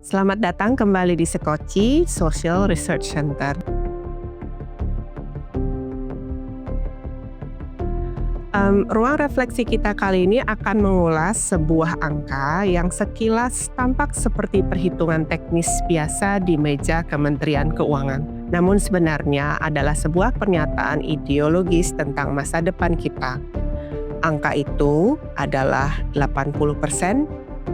Selamat datang kembali di Sekoci Social Research Center. Ruang refleksi kita kali ini akan mengulas sebuah angka yang sekilas tampak seperti perhitungan teknis biasa di meja Kementerian Keuangan. Namun sebenarnya adalah sebuah pernyataan ideologis tentang masa depan kita. Angka itu adalah 80%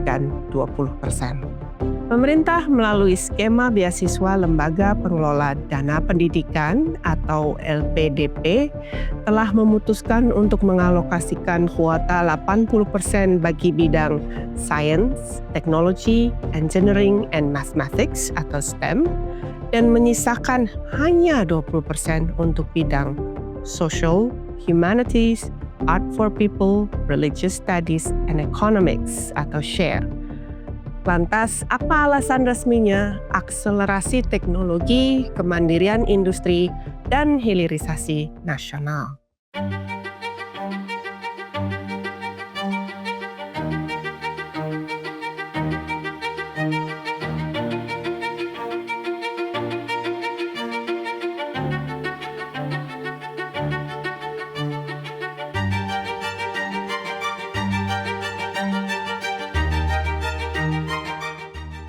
dan 20%. Pemerintah melalui skema beasiswa Lembaga Pengelola Dana Pendidikan atau LPDP telah memutuskan untuk mengalokasikan kuota 80% bagi bidang Science, Technology, Engineering, and Mathematics atau STEM dan menyisakan hanya 20% untuk bidang Social, Humanities, Art for People, Religious Studies, and Economics atau SHARE. Lantas, apa alasan resminya? Akselerasi teknologi, kemandirian industri, dan hilirisasi nasional.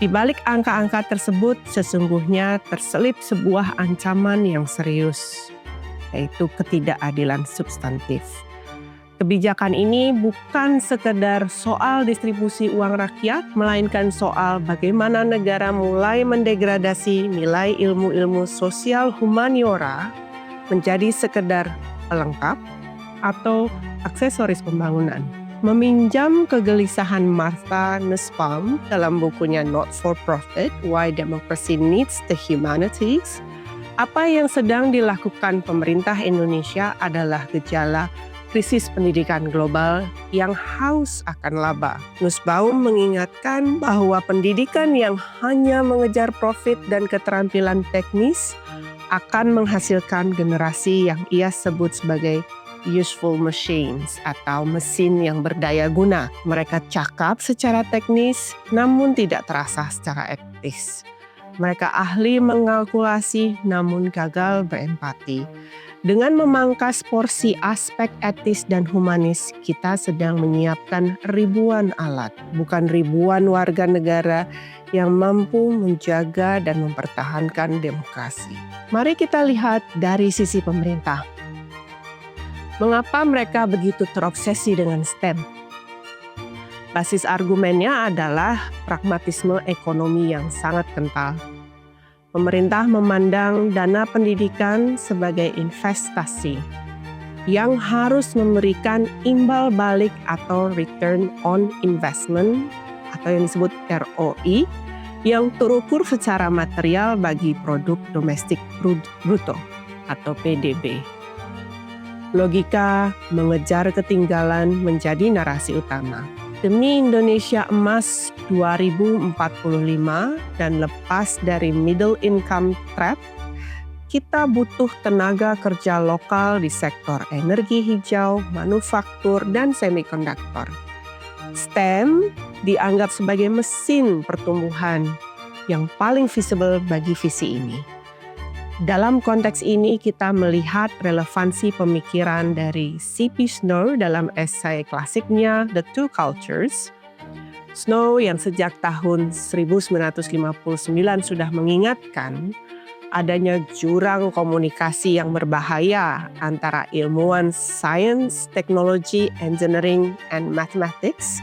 Di balik angka-angka tersebut sesungguhnya terselip sebuah ancaman yang serius, yaitu ketidakadilan substantif. Kebijakan ini bukan sekedar soal distribusi uang rakyat, melainkan soal bagaimana negara mulai mendegradasi nilai ilmu-ilmu sosial humaniora menjadi sekedar pelengkap atau aksesoris pembangunan. Meminjam kegelisahan Martha Nussbaum dalam bukunya Not for Profit, Why Democracy Needs the Humanities, apa yang sedang dilakukan pemerintah Indonesia adalah gejala krisis pendidikan global yang haus akan laba. Nussbaum mengingatkan bahwa pendidikan yang hanya mengejar profit dan keterampilan teknis akan menghasilkan generasi yang ia sebut sebagai useful machines atau mesin yang berdaya guna. Mereka cakap secara teknis namun tidak terasa secara etis. Mereka ahli mengalkulasi namun gagal berempati. Dengan memangkas porsi aspek etis dan humanis, kita sedang menyiapkan ribuan alat, bukan ribuan warga negara yang mampu menjaga dan mempertahankan demokrasi. Mari kita lihat dari sisi pemerintah. Mengapa mereka begitu terobsesi dengan STEM? Basis argumennya adalah pragmatisme ekonomi yang sangat kental. Pemerintah memandang dana pendidikan sebagai investasi yang harus memberikan imbal balik atau return on investment atau yang disebut ROI yang terukur secara material bagi produk domestik bruto atau PDB. Logika mengejar ketinggalan menjadi narasi utama. Demi Indonesia Emas 2045 dan lepas dari middle income trap, kita butuh tenaga kerja lokal di sektor energi hijau, manufaktur, dan semikonduktor. STEM dianggap sebagai mesin pertumbuhan yang paling visible bagi visi ini. Dalam konteks ini kita melihat relevansi pemikiran dari C.P. Snow dalam esai klasiknya The Two Cultures. Snow yang sejak tahun 1959 sudah mengingatkan adanya jurang komunikasi yang berbahaya antara ilmuwan Science, Technology, Engineering, and Mathematics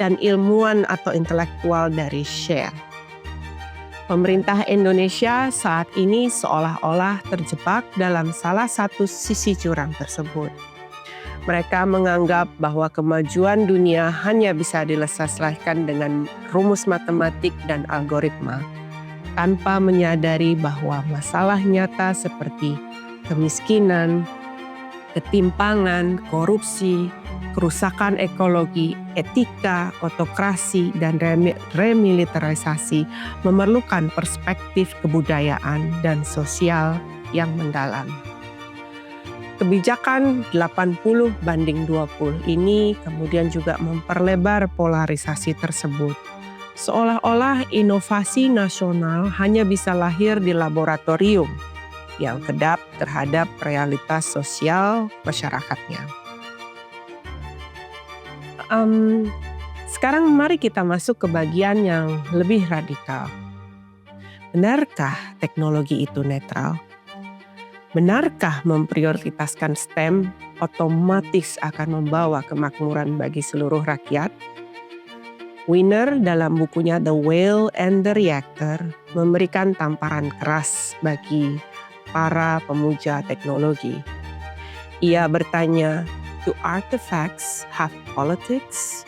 dan ilmuwan atau intelektual dari SHARE. Pemerintah Indonesia saat ini seolah-olah terjebak dalam salah satu sisi jurang tersebut. Mereka menganggap bahwa kemajuan dunia hanya bisa diselesaikan dengan rumus matematik dan algoritma, tanpa menyadari bahwa masalah nyata seperti kemiskinan, ketimpangan, korupsi, kerusakan ekologi, etika, otokrasi, dan remilitarisasi memerlukan perspektif kebudayaan dan sosial yang mendalam. Kebijakan 80/20 ini kemudian juga memperlebar polarisasi tersebut. Seolah-olah inovasi nasional hanya bisa lahir di laboratorium yang kedap terhadap realitas sosial masyarakatnya. Sekarang mari kita masuk ke bagian yang lebih radikal. Benarkah teknologi itu netral? Benarkah memprioritaskan STEM otomatis akan membawa kemakmuran bagi seluruh rakyat? Wiener dalam bukunya The Whale and the Reactor memberikan tamparan keras bagi para pemuja teknologi. Ia bertanya, "Do artifacts have politics?"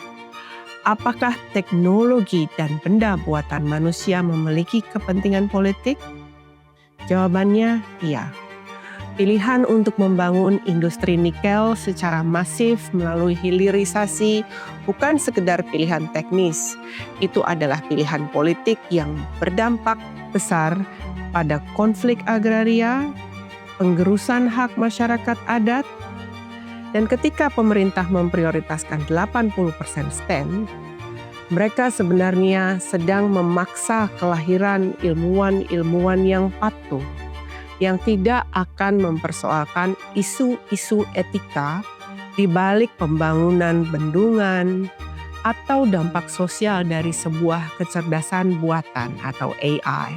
Apakah teknologi dan benda buatan manusia memiliki kepentingan politik? Jawabannya, iya. Pilihan untuk membangun industri nikel secara masif melalui hilirisasi bukan sekedar pilihan teknis. Itu adalah pilihan politik yang berdampak besar pada konflik agraria, penggerusan hak masyarakat adat, dan ketika pemerintah memprioritaskan 80% STEM, mereka sebenarnya sedang memaksa kelahiran ilmuwan-ilmuwan yang patuh, yang tidak akan mempersoalkan isu-isu etika di balik pembangunan bendungan atau dampak sosial dari sebuah kecerdasan buatan atau AI.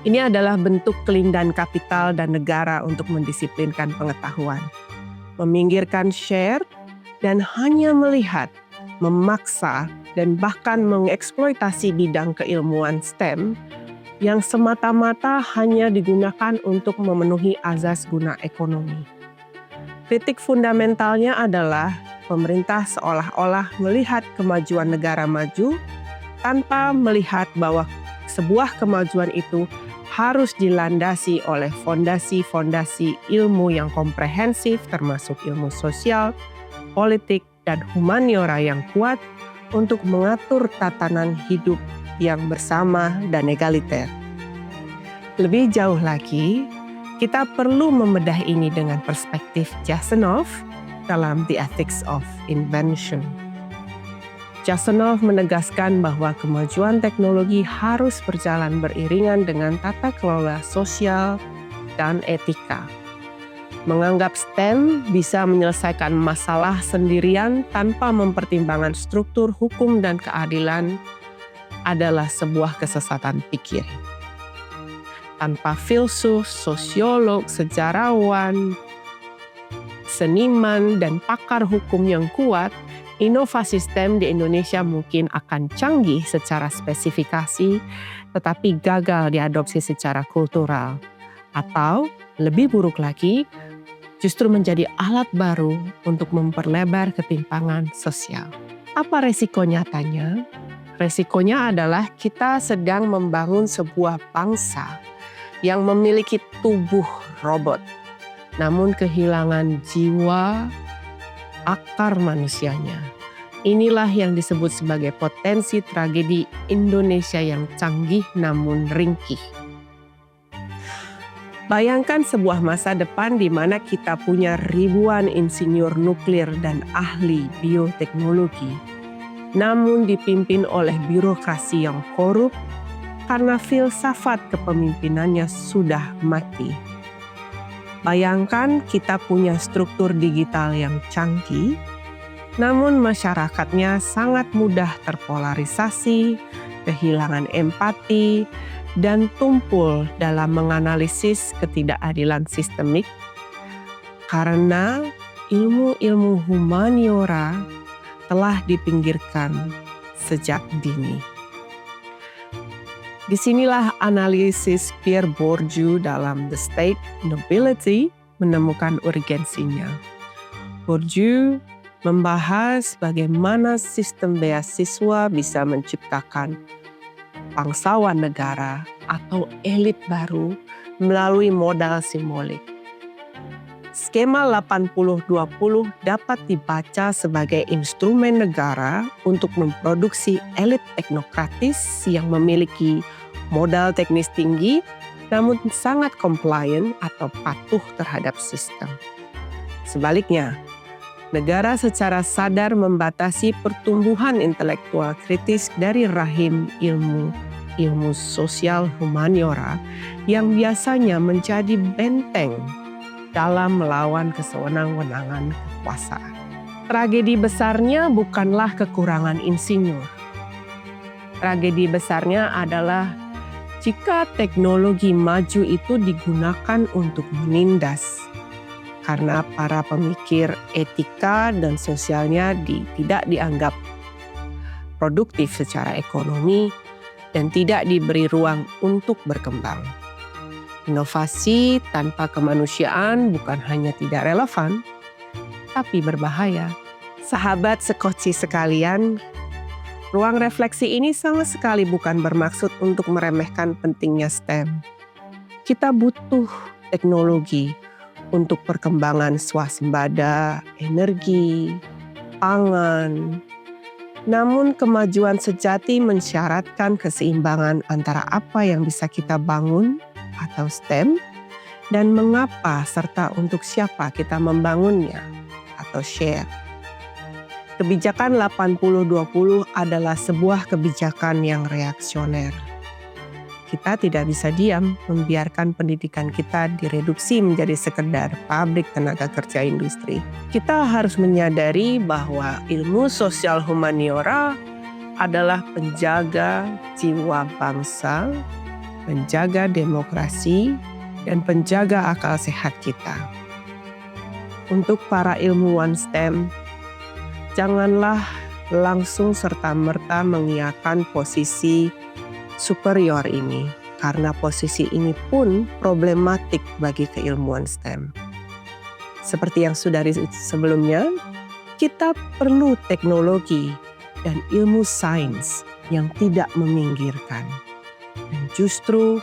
Ini adalah bentuk kelindahan kapital dan negara untuk mendisiplinkan pengetahuan, meminggirkan share, dan hanya melihat, memaksa, dan bahkan mengeksploitasi bidang keilmuan STEM yang semata-mata hanya digunakan untuk memenuhi azas guna ekonomi. Kritik fundamentalnya adalah pemerintah seolah-olah melihat kemajuan negara maju tanpa melihat bahwa sebuah kemajuan itu harus dilandasi oleh fondasi-fondasi ilmu yang komprehensif termasuk ilmu sosial, politik, dan humaniora yang kuat untuk mengatur tatanan hidup yang bersama dan egaliter. Lebih jauh lagi, kita perlu membedah ini dengan perspektif Jasanow dalam The Ethics of Invention. Jasanow menegaskan bahwa kemajuan teknologi harus berjalan beriringan dengan tata kelola sosial dan etika. Menganggap STEM bisa menyelesaikan masalah sendirian tanpa mempertimbangkan struktur hukum dan keadilan adalah sebuah kesesatan pikir. Tanpa filsuf, sosiolog, sejarawan, seniman, dan pakar hukum yang kuat, inovasi STEM di Indonesia mungkin akan canggih secara spesifikasi, tetapi gagal diadopsi secara kultural. Atau, lebih buruk lagi, justru menjadi alat baru untuk memperlebar ketimpangan sosial. Apa resiko nyatanya? Resikonya adalah kita sedang membangun sebuah bangsa yang memiliki tubuh robot, namun kehilangan jiwa akar manusianya. Inilah yang disebut sebagai potensi tragedi Indonesia yang canggih namun ringkih. Bayangkan sebuah masa depan di mana kita punya ribuan insinyur nuklir dan ahli bioteknologi, namun dipimpin oleh birokrasi yang korup karena filsafat kepemimpinannya sudah mati. Bayangkan kita punya struktur digital yang canggih, namun masyarakatnya sangat mudah terpolarisasi, kehilangan empati, dan tumpul dalam menganalisis ketidakadilan sistemik karena ilmu-ilmu humaniora telah dipinggirkan sejak dini. Disinilah analisis Pierre Bourdieu dalam The State Nobility menemukan urgensinya. Bourdieu membahas bagaimana sistem beasiswa bisa menciptakan bangsawan negara atau elit baru melalui modal simbolik. Skema 80-20 dapat dibaca sebagai instrumen negara untuk memproduksi elit teknokratis yang memiliki modal teknis tinggi namun sangat compliant atau patuh terhadap sistem. Sebaliknya, negara secara sadar membatasi pertumbuhan intelektual kritis dari rahim ilmu sosial humaniora yang biasanya menjadi benteng dalam melawan kesewenang-wenangan kekuasaan. Tragedi besarnya bukanlah kekurangan insinyur. Tragedi besarnya adalah jika teknologi maju itu digunakan untuk menindas, karena para pemikir etika dan sosialnya tidak dianggap produktif secara ekonomi dan tidak diberi ruang untuk berkembang. Inovasi tanpa kemanusiaan bukan hanya tidak relevan, tapi berbahaya. Sahabat sekoci sekalian, ruang refleksi ini sama sekali bukan bermaksud untuk meremehkan pentingnya STEM. Kita butuh teknologi untuk perkembangan swasembada, energi, pangan. Namun kemajuan sejati mensyaratkan keseimbangan antara apa yang bisa kita bangun atau STEM dan mengapa serta untuk siapa kita membangunnya atau share. Kebijakan 80-20 adalah sebuah kebijakan yang reaksioner. Kita tidak bisa diam membiarkan pendidikan kita direduksi menjadi sekedar pabrik tenaga kerja industri. Kita harus menyadari bahwa ilmu sosial humaniora adalah penjaga jiwa bangsa, penjaga demokrasi, dan penjaga akal sehat kita. Untuk para ilmuwan STEM, janganlah langsung serta-merta mengiyakan posisi superior ini, karena posisi ini pun problematik bagi keilmuan STEM. Seperti yang sudah sebelumnya, kita perlu teknologi dan ilmu sains yang tidak meminggirkan, dan justru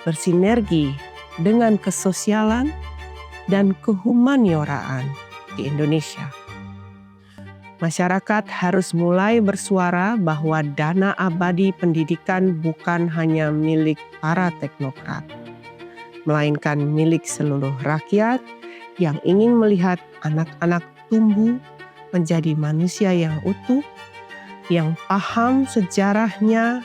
bersinergi dengan kesosialan dan kehumanioraan di Indonesia. Masyarakat harus mulai bersuara bahwa dana abadi pendidikan bukan hanya milik para teknokrat, melainkan milik seluruh rakyat yang ingin melihat anak-anak tumbuh menjadi manusia yang utuh, yang paham sejarahnya,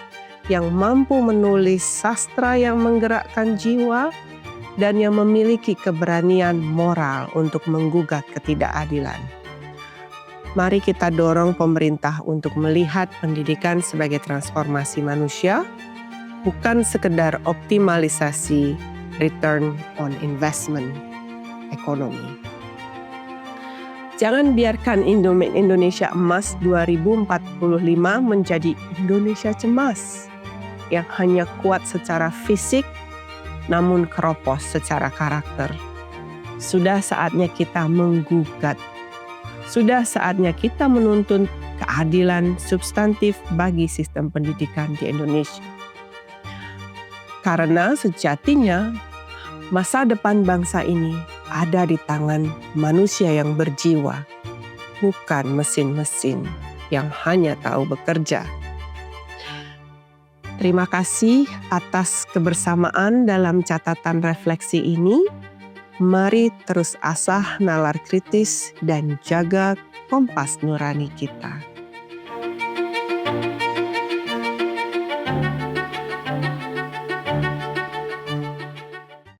yang mampu menulis sastra yang menggerakkan jiwa, dan yang memiliki keberanian moral untuk menggugat ketidakadilan. Mari kita dorong pemerintah untuk melihat pendidikan sebagai transformasi manusia, bukan sekedar optimalisasi return on investment ekonomi. Jangan biarkan Indonesia Emas 2045 menjadi Indonesia cemas yang hanya kuat secara fisik namun keropos secara karakter. Sudah saatnya kita menggugat. Sudah saatnya kita menuntun keadilan substantif bagi sistem pendidikan di Indonesia. Karena sejatinya masa depan bangsa ini ada di tangan manusia yang berjiwa, bukan mesin-mesin yang hanya tahu bekerja. Terima kasih atas kebersamaan dalam catatan refleksi ini. Mari terus asah nalar kritis dan jaga kompas nurani kita.